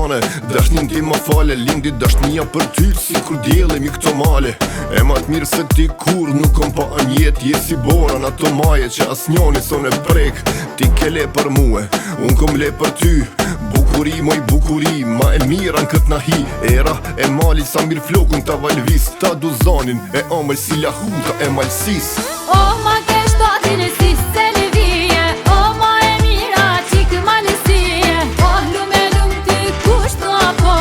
zane. Dashnin ti më fale, lindi dashnia për ty si kur djelemi këto male. E ma t'mirë se ti kur nuk kom pa njet, je si bora në ato maje që as njoni son e prek. Ti ke le për muë, unë kom le për ty. Bukuri moj bukuri, ma e mira në këtë nahi. Era e mali sa mirë flokun ta valvis, ta duzanin e amël si lahuta e malsis. O ma ke shtatin e sis se le vije, o ma e mira qikë malësie. O lume lumë ty kusht ka pa,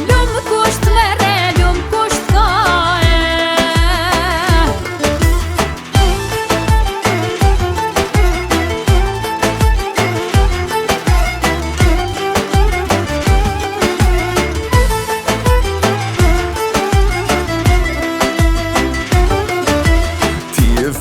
lumë kusht me re, lumë kusht ka e.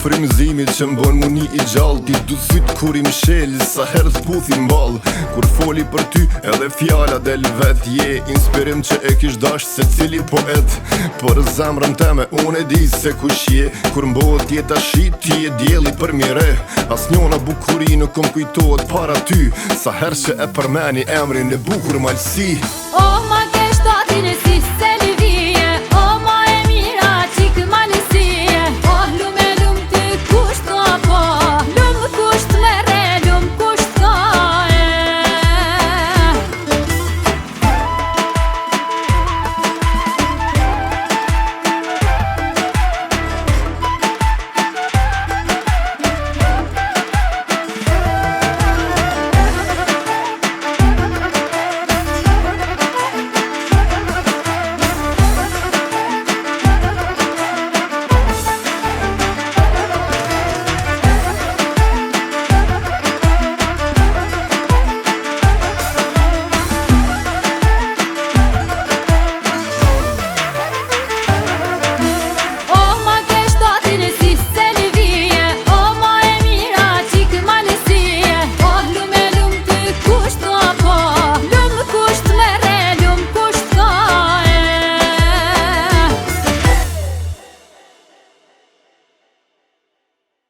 Frimzimit që m'bon mu një i gjall, ti du syt kur i mshel, sa herë t'puthi m'ball. Kur foli për ty edhe fjalla del vet, je inspirim që e kish dash se cili poet. Për zemrën teme unë e di se kush je, kur m'bohet jeta shit ti e djeli për mire. As njona bukuri nuk kom kujtohet para ty, sa herë që e përmeni emrin e bukur malsi. O ma ke